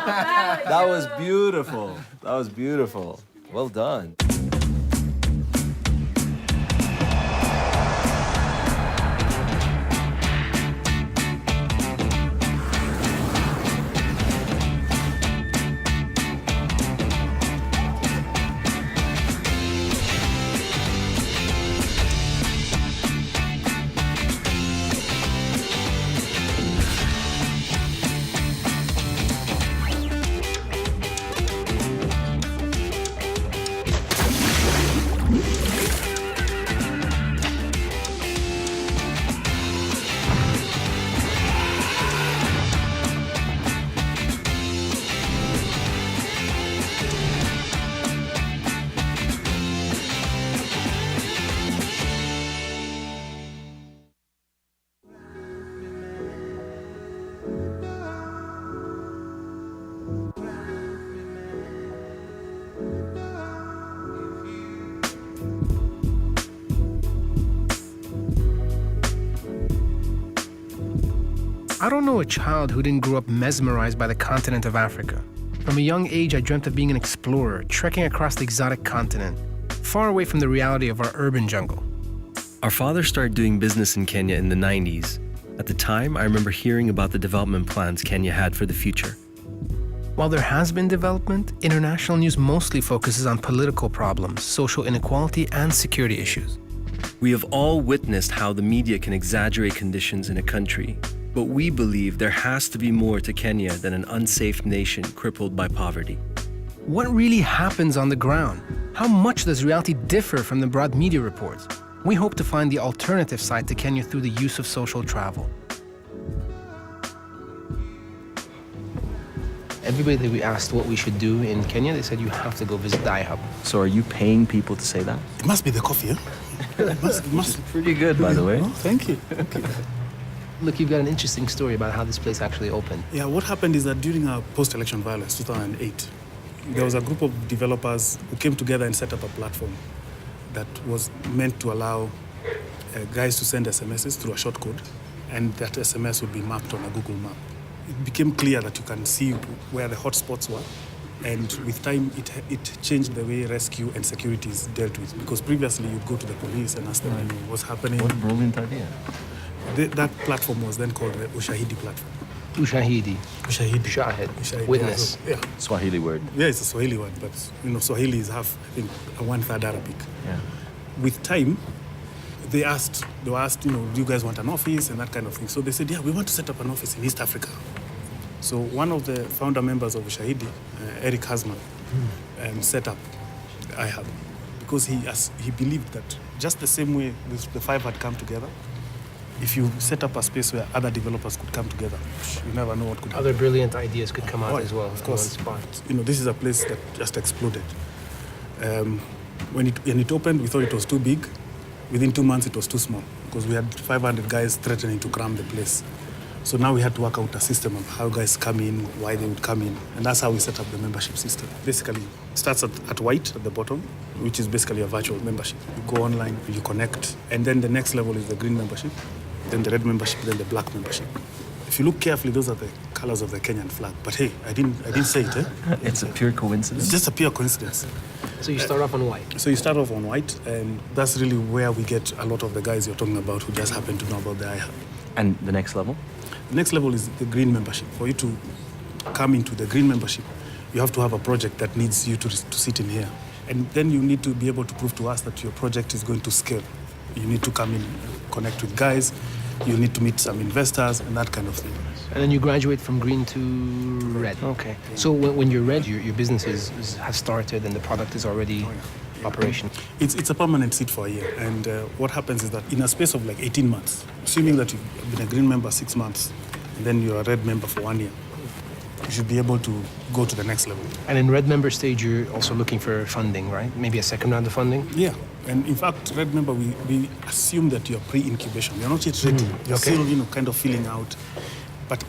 That was beautiful. That was beautiful. Well done. I don't know a child who didn't grow up mesmerized by the continent of Africa. From a young age, I dreamt of being an explorer, trekking across the exotic continent, far away from the reality of our urban jungle. Our father started doing business in Kenya in the 90s. At the time, I remember hearing about the development plans Kenya had for the future. While there has been development, international news mostly focuses on political problems, social inequality, and security issues. We have all witnessed how the media can exaggerate conditions in a country, but we believe there has to be more to Kenya than an unsafe nation crippled by poverty. What really happens on the ground? How much does reality differ from the broad media reports? We hope to find the alternative side to Kenya through the use of social travel. Everybody that we asked what we should do in Kenya, they said you have to go visit the IHub. So are you paying people to say that? It must be the coffee, huh? It must. It's pretty good, by the way. Oh, thank you. Thank you. Look, you've got an interesting story about how this place actually opened. Yeah, what happened is that during our post-election violence, 2008, there was a group of developers who came together and set up a platform that was meant to allow guys to send SMSs through a short code, and that SMS would be mapped on a Google map. It became clear that you can see where the hotspots were, and with time, it changed the way rescue and security is dealt with, because previously you'd go to the police and ask them what's happening. What a brilliant idea. That platform was then called the Ushahidi platform. Ushahidi. Ushahidi. Shahid. Witness. Yeah. Swahili word. Yeah, it's a Swahili word, but Swahili is half, I think, 1/3 Arabic. Yeah. With time, they were asked, do you guys want an office and that kind of thing. So they said, yeah, we want to set up an office in East Africa. So one of the founder members of Ushahidi, Eric Hasman, set up IHub because he believed that just the same way the five had come together, if you set up a space where other developers could come together, you never know what could happen. Other brilliant ideas could come out as well. Of course. In one spot. This is a place that just exploded. When it opened, we thought it was too big. Within 2 months, it was too small because we had 500 guys threatening to cram the place. So now we had to work out a system of how guys come in, why they would come in, and that's how we set up the membership system. Basically, it starts at white at the bottom, which is basically a virtual membership. You go online, you connect, and then the next level is the green membership, then the red membership, then the black membership. If you look carefully, those are the colors of the Kenyan flag. But hey, I didn't say it. It's a pure coincidence. It's just a pure coincidence. So you start off on white. So you start off on white, and that's really where we get a lot of the guys you're talking about who just happen to know about the IHub. And the next level? The next level is the green membership. For you to come into the green membership, you have to have a project that needs you to sit in here. And then you need to be able to prove to us that your project is going to scale. You need to come in, connect with guys, you need to meet some investors and that kind of thing. And then you graduate from green to red. Okay. So when you're red, your business has started and the product is already operational. It's a permanent seat for a year. And what happens is that in a space of like 18 months, assuming that you've been a green member 6 months, and then you're a red member for 1 year, you should be able to go to the next level. And in red member stage, you're also looking for funding, right? Maybe a second round of funding? Yeah. And in fact, red member, we assume that you're pre-incubation. You're not yet ready. You're still, kind of filling out. But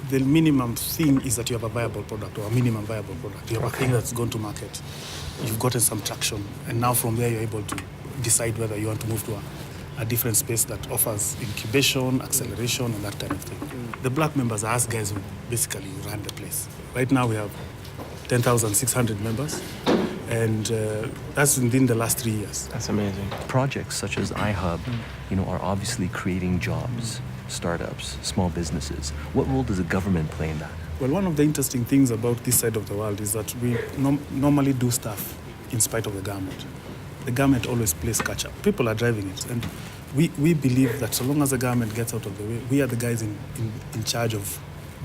the minimum thing is that you have a viable product or a minimum viable product. You have a thing that's gone to market. You've gotten some traction. And now from there, you're able to decide whether you want to move to a different space that offers incubation, acceleration, and that kind of thing. The black members are us guys who basically run the place. Right now we have 10,600 members, and that's within the last 3 years. That's amazing. Projects such as iHub, are obviously creating jobs, startups, small businesses. What role does the government play in that? Well, one of the interesting things about this side of the world is that we normally do stuff in spite of the government. The government always plays catch up. People are driving it, and we believe that so long as the government gets out of the way, we are the guys in charge of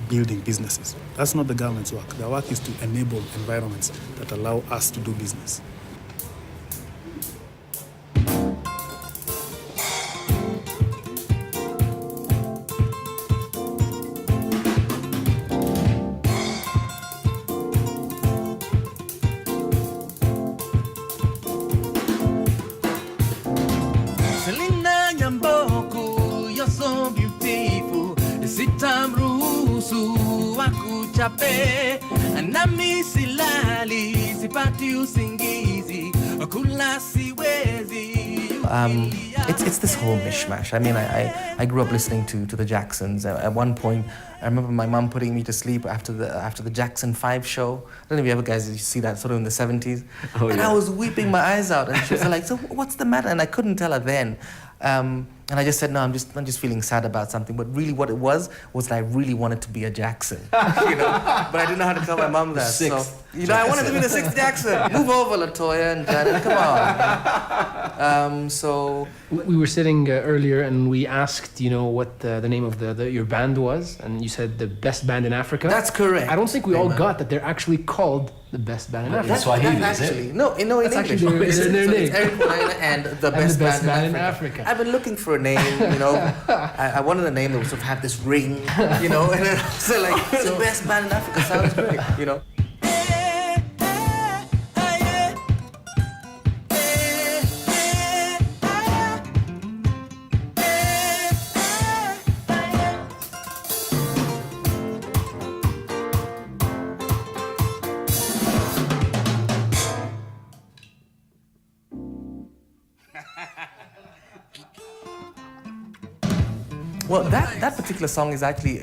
building businesses. That's not the government's work. Their work is to enable environments that allow us to do business. It's this whole mishmash. I mean, I grew up listening to the Jacksons. At one point, I remember my mom putting me to sleep after the Jackson 5 show. I don't know if you ever guys see that, sort of in the 70s. Oh, and yeah. I was weeping my eyes out, and she was like, "So what's the matter?" And I couldn't tell her then. And I just said, no, I'm just feeling sad about something. But really what it was that I really wanted to be a Jackson, But I didn't know how to tell my mom that. So, I wanted to be the 6th Jackson. Move over, LaToya and Janet, come on. So we were sitting earlier and we asked, what the name of your band was, and you said the best band in Africa. That's correct. I don't think we all got that they're actually called the best band in Africa. That's Swahili, that's actually, no, in English. Actually It's Eric Miner and the best band in Africa. I've been looking for a name, I wanted a name that would sort of have this ring, and then so like, the best band in Africa sounds great, Well, that particular song is actually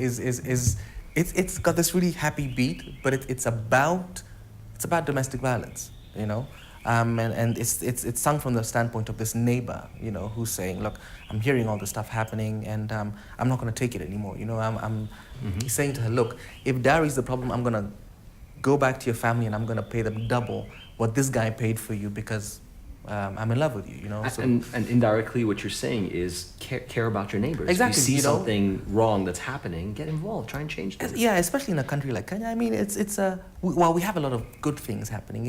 it's got this really happy beat, but it's about domestic violence, and it's sung from the standpoint of this neighbor, who's saying, look, I'm hearing all this stuff happening, and I'm not going to take it anymore. He's saying to her, look, if dowry's the problem, I'm going to go back to your family and I'm going to pay them double what this guy paid for you because I'm in love with you, So, and indirectly, what you're saying is care about your neighbors. Exactly. If you see something wrong that's happening, get involved, try and change things. Yeah, especially in a country like Kenya. I mean, while we have a lot of good things happening,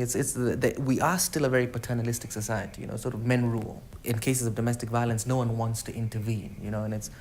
we are still a very paternalistic society, sort of men rule. In cases of domestic violence, no one wants to intervene, and it's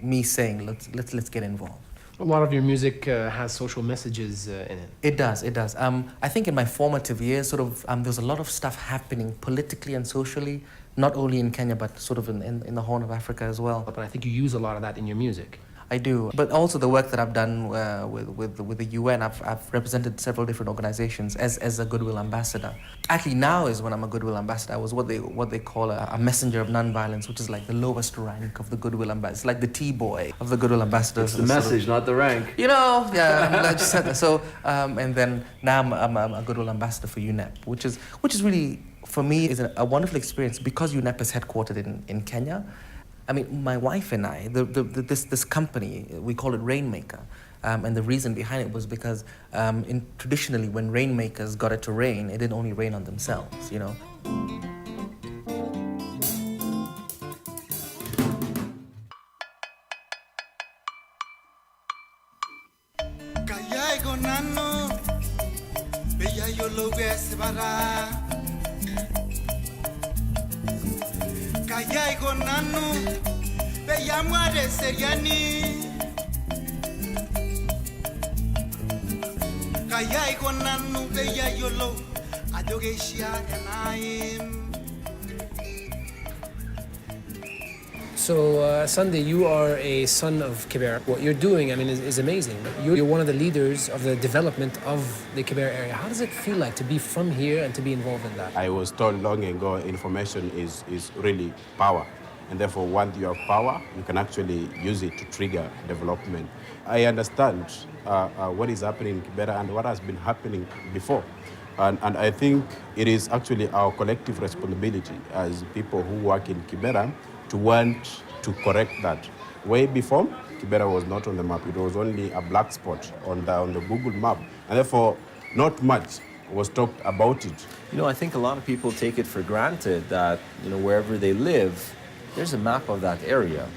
me saying, let's get involved. A lot of your music has social messages in it. It does. I think in my formative years, there was a lot of stuff happening politically and socially, not only in Kenya, but sort of in the Horn of Africa as well. But I think you use a lot of that in your music. I do, but also the work that I've done with the UN. I've represented several different organizations as a Goodwill Ambassador. Actually, now is when I'm a Goodwill Ambassador. I was what they call a messenger of nonviolence, which is like the lowest rank of the Goodwill Ambassador. It's like the T-boy of the Goodwill Ambassadors. It's the message, not the rank. Yeah, I just said that. So, and then now I'm a Goodwill Ambassador for UNEP, which is really, for me, is a wonderful experience because UNEP is headquartered in Kenya. I mean, my wife and I, this company, we call it Rainmaker, and the reason behind it was because traditionally when rainmakers got it to rain, it didn't only rain on themselves, Kayai gonanu be yamware seriani Kayai gonanu be yayolo adogesia kanaim So, Sunday, you are a son of Kibera. What you're doing, I mean, is amazing. You're one of the leaders of the development of the Kibera area. How does it feel like to be from here and to be involved in that? I was told long ago information is really power. And therefore, once you have power, you can actually use it to trigger development. I understand what is happening in Kibera and what has been happening before. And I think it is actually our collective responsibility as people who work in Kibera to want to correct that. Way before, Kibera was not on the map. It was only a black spot on the Google map. And therefore, not much was talked about it. You know, I think a lot of people take it for granted that, you know, wherever they live, there's a map of that area.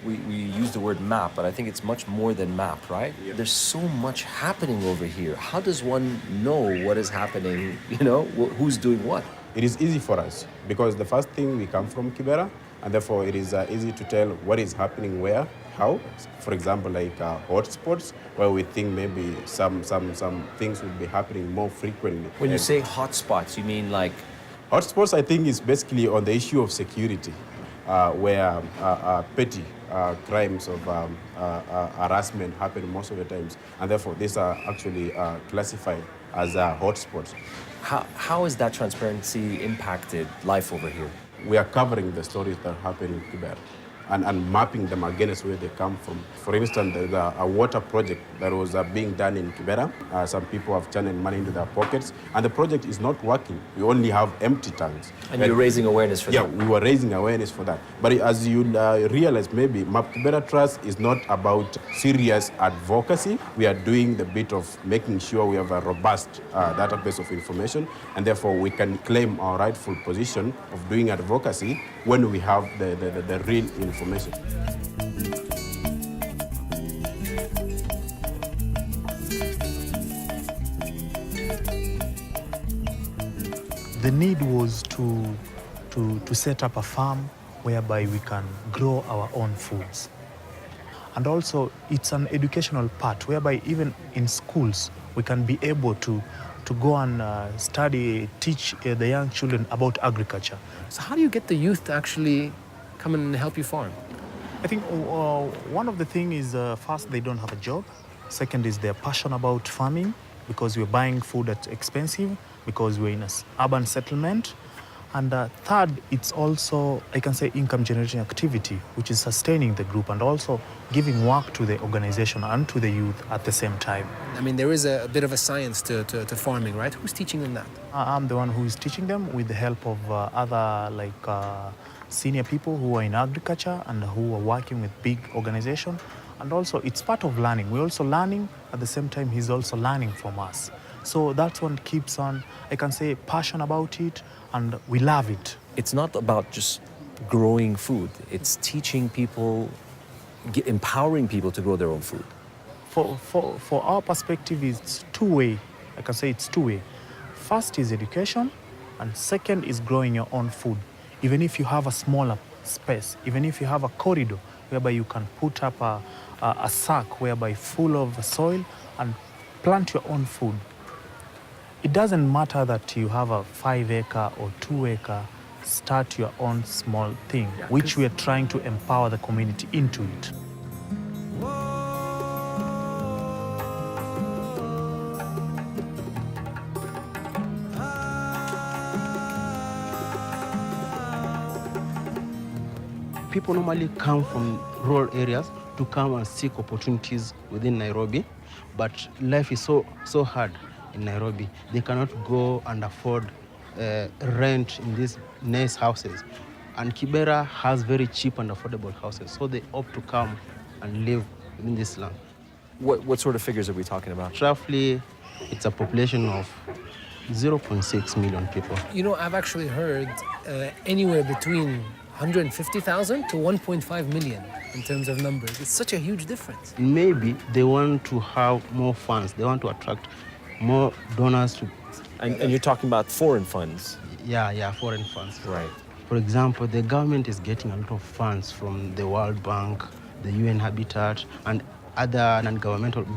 We use the word map, but I think it's much more than map, right? Yeah. There's so much happening over here. How does one know what is happening, you know, who's doing what? It is easy for us because the first thing, we come from Kibera, and therefore it is easy to tell what is happening where, how. For example, like hotspots, where we think maybe some things will be happening more frequently. When you say hotspots, you mean like? Hotspots, I think, is basically on the issue of security, where petty crimes of harassment happen most of the times. And therefore, these are actually classified as hotspots. How has that transparency impacted life over here? We are covering the stories that happen in Kibera and mapping them against where they come from. For instance, there's a water project that was being done in Kibera. Some people have channeled money into their pockets, and the project is not working. We only have empty tanks. And you're raising awareness for that? Yeah, we were raising awareness for that. But as you realize, maybe Map Kibera Trust is not about serious advocacy. We are doing the bit of making sure we have a robust database of information, and therefore we can claim our rightful position of doing advocacy when we have the real information. The need was to set up a farm whereby we can grow our own foods. And also, it's an educational part whereby even in schools, we can be able to go and teach the young children about agriculture. So how do you get the youth to actually come and help you farm? I think one of the things is, first, they don't have a job. Second is their passion about farming, because we're buying food that's expensive, because we're in an urban settlement. And third, it's also, I can say, income generating activity, which is sustaining the group and also giving work to the organization and to the youth at the same time. I mean, there is a bit of a science to farming, right? Who's teaching them that? I'm the one who is teaching them with the help of other senior people who are in agriculture and who are working with big organizations. And also, it's part of learning. We're also learning. At the same time, he's also learning from us. So that's what keeps on, I can say, passion about it, and we love it. It's not about just growing food. It's teaching people, empowering people to grow their own food. For our perspective, it's two-way. I can say it's two-way. First is education, and second is growing your own food. Even if you have a smaller space, even if you have a corridor whereby you can put up a sack whereby full of soil and plant your own food. It doesn't matter that you have a 5-acre or 2-acre, start your own small thing, which we are trying to empower the community into it. People normally come from rural areas to come and seek opportunities within Nairobi, but life is so hard in Nairobi. They cannot go and afford rent in these nice houses. And Kibera has very cheap and affordable houses, so they opt to come and live within this land. What sort of figures are we talking about? Roughly, it's a population of 0.6 million people. You know, I've actually heard anywhere between 150,000 to 1.5 million in terms of numbers. It's such a huge difference. Maybe they want to have more funds. They want to attract more donors to... And you're talking about foreign funds? Yeah, foreign funds. Right. For example, the government is getting a lot of funds from the World Bank, the UN Habitat, and other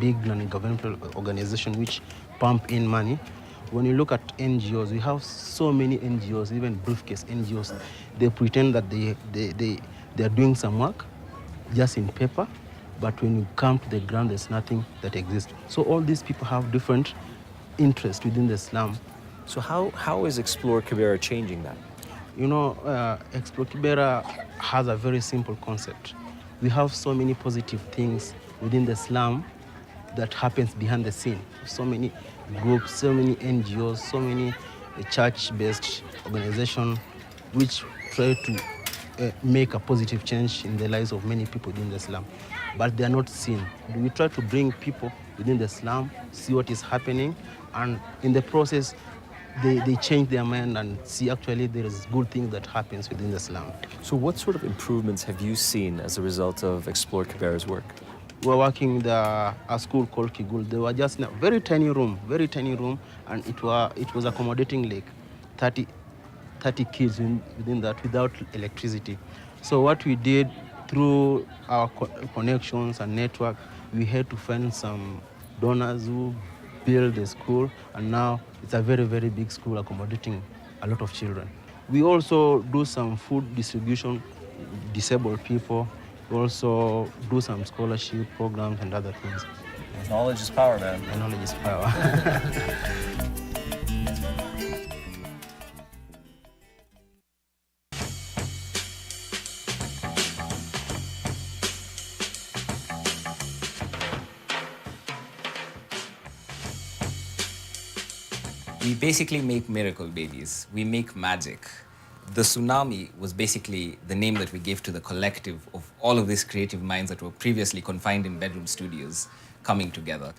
big non-governmental organizations which pump in money. When you look at NGOs, we have so many NGOs, even briefcase NGOs. They pretend that they they're doing some work just in paper, but when you come to the ground, there's nothing that exists. So all these people have different interests within the slum. So how is Explore Kibera changing that? You know, Explore Kibera has a very simple concept. We have so many positive things within the slum that happens behind the scene. So many groups, so many NGOs, so many church-based organizations which try to make a positive change in the lives of many people within the slum. But they are not seen. We try to bring people within the slum, see what is happening, and in the process, they change their mind and see actually there is good things that happens within the slum. So what sort of improvements have you seen as a result of Explore Kibera's work? We were working in a school called Kigul. They were just in a very tiny room, and it was accommodating like 30 kids within that without electricity. So what we did through our connections and network, we had to find some donors who build the school, and now it's a very, very big school accommodating a lot of children. We also do some food distribution, disabled people. We also do some scholarship programs and other things. Knowledge is power, man. And knowledge is power. We basically make miracle babies. We make magic. The tsunami was basically the name that we gave to the collective of all of these creative minds that were previously confined in bedroom studios coming together.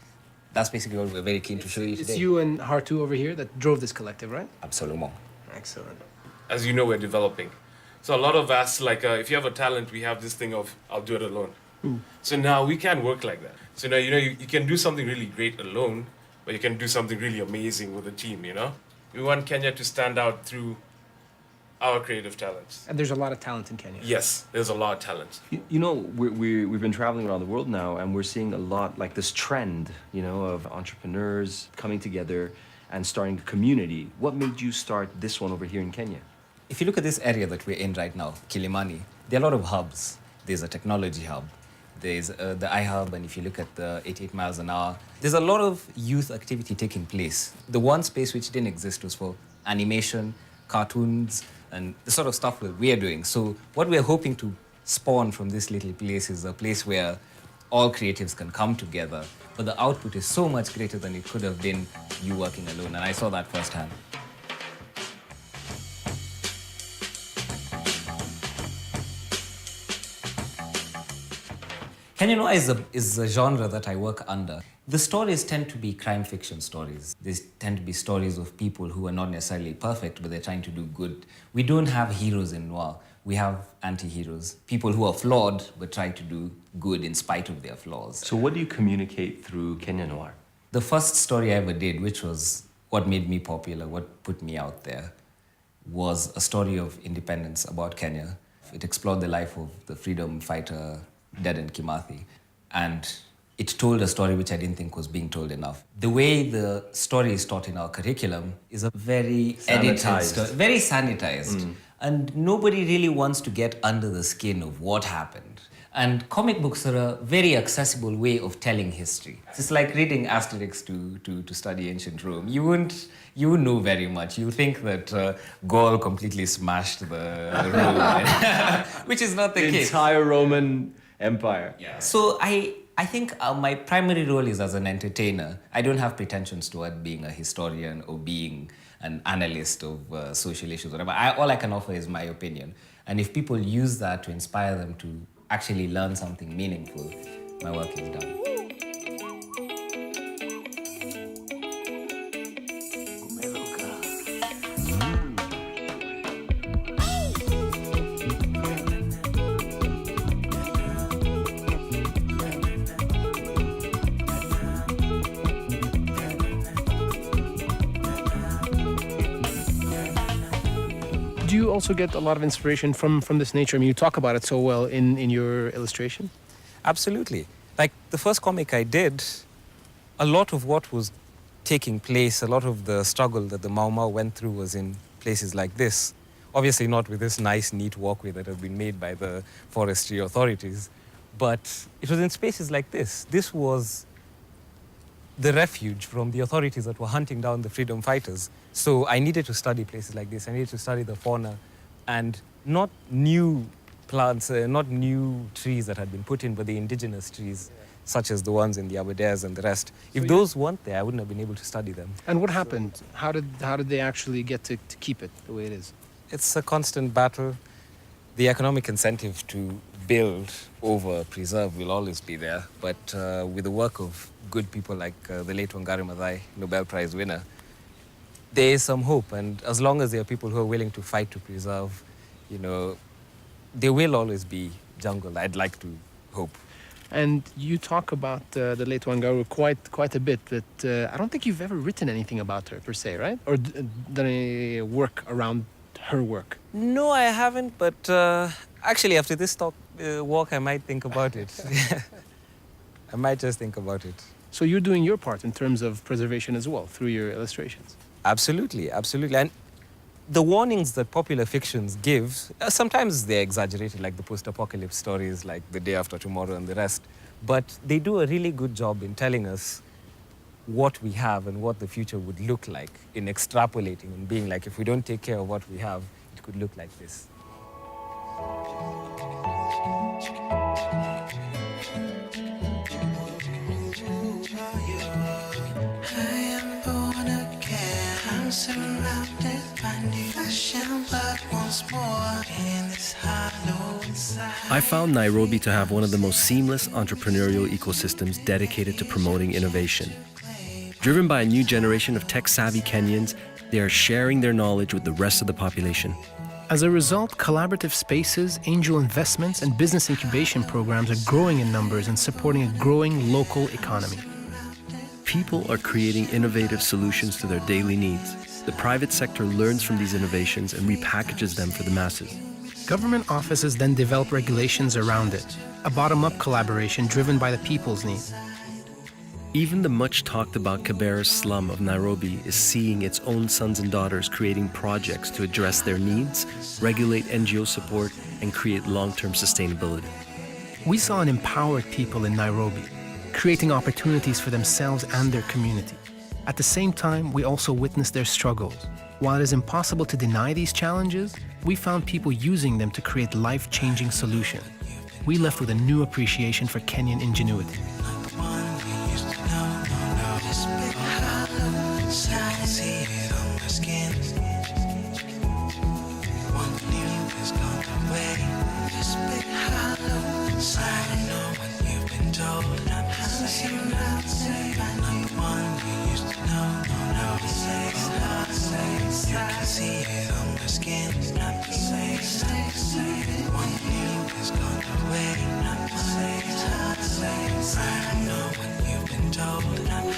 That's basically what we're very keen to show you today. It's you and Hartu over here that drove this collective, right? Absolument. Excellent. As you know, we're developing. So a lot of us, like if you have a talent, we have this thing of, I'll do it alone. So now we can't work like that. So now, you can do something really great alone, but you can do something really amazing with a team, We want Kenya to stand out through our creative talents. And there's a lot of talent in Kenya. Yes, there's a lot of talent. We've been traveling around the world now, and we're seeing a lot like this trend, of entrepreneurs coming together and starting a community. What made you start this one over here in Kenya? If you look at this area that we're in right now, Kilimani, there are a lot of hubs. There's a technology hub. There's the iHub, and if you look at the 88 miles an hour, there's a lot of youth activity taking place. The one space which didn't exist was for animation, cartoons, and the sort of stuff that we are doing. So what we're hoping to spawn from this little place is a place where all creatives can come together, but the output is so much greater than it could have been you working alone, and I saw that firsthand. Kenya Noir is a genre that I work under. The stories tend to be crime fiction stories. They tend to be stories of people who are not necessarily perfect, but they're trying to do good. We don't have heroes in noir. We have anti-heroes, people who are flawed, but try to do good in spite of their flaws. So what do you communicate through Kenya Noir? The first story I ever did, which was what made me popular, what put me out there, was a story of independence about Kenya. It explored the life of the freedom fighter, Dedan Kimathi, and it told a story which I didn't think was being told enough. The way the story is taught in our curriculum is a very edited story, very sanitized. And nobody really wants to get under the skin of what happened. And comic books are a very accessible way of telling history. It's like reading Asterix to study ancient Rome. You wouldn't know very much. You think that Gaul completely smashed the Rome, which is not the case. The entire Roman Empire. Yeah. So I think my primary role is as an entertainer. I don't have pretensions toward being a historian or being an analyst of social issues, whatever. All I can offer is my opinion. And if people use that to inspire them to actually learn something meaningful, my work is done. Do you also get a lot of inspiration from this nature? I mean, you talk about it so well in your illustration. Absolutely. Like the first comic I did, a lot of what was taking place, a lot of the struggle that the Mau Mau went through was in places like this. Obviously not with this nice, neat walkway that has been made by the forestry authorities, but it was in spaces like this. This was the refuge from the authorities that were hunting down the freedom fighters. So I needed to study places like this. I needed to study the fauna and not new plants, not new trees that had been put in, but the indigenous trees, such as the ones in the Aberdares and the rest. If those weren't there, I wouldn't have been able to study them. And what happened? How did they actually get to keep it the way it is? It's a constant battle. The economic incentive to build over preserve will always be there, but with the work of good people like the late Wangari Maathai, Nobel Prize winner, there is some hope. And as long as there are people who are willing to fight to preserve, you know, there will always be jungle. I'd like to hope. And you talk about the late Wangari quite a bit, but I don't think you've ever written anything about her per se, right? Or done any work around her work? No, I haven't, but actually after this walk, I might think about it. I might just think about it. So you're doing your part in terms of preservation as well, through your illustrations? Absolutely, absolutely. And the warnings that popular fictions give, sometimes they're exaggerated, like the post-apocalypse stories, like The Day After Tomorrow and the rest, but they do a really good job in telling us what we have and what the future would look like, in extrapolating and being like, if we don't take care of what we have, it could look like this. I found Nairobi to have one of the most seamless entrepreneurial ecosystems dedicated to promoting innovation. Driven by a new generation of tech-savvy Kenyans, they are sharing their knowledge with the rest of the population. As a result, collaborative spaces, angel investments, and business incubation programs are growing in numbers and supporting a growing local economy. People are creating innovative solutions to their daily needs. The private sector learns from these innovations and repackages them for the masses. Government offices then develop regulations around it, a bottom-up collaboration driven by the people's needs. Even the much talked about Kibera slum of Nairobi is seeing its own sons and daughters creating projects to address their needs, regulate NGO support, and create long-term sustainability. We saw an empowered people in Nairobi, creating opportunities for themselves and their community. At the same time, we also witnessed their struggles. While it is impossible to deny these challenges, we found people using them to create life-changing solutions. We left with a new appreciation for Kenyan ingenuity. I don't know what you've been told. I'm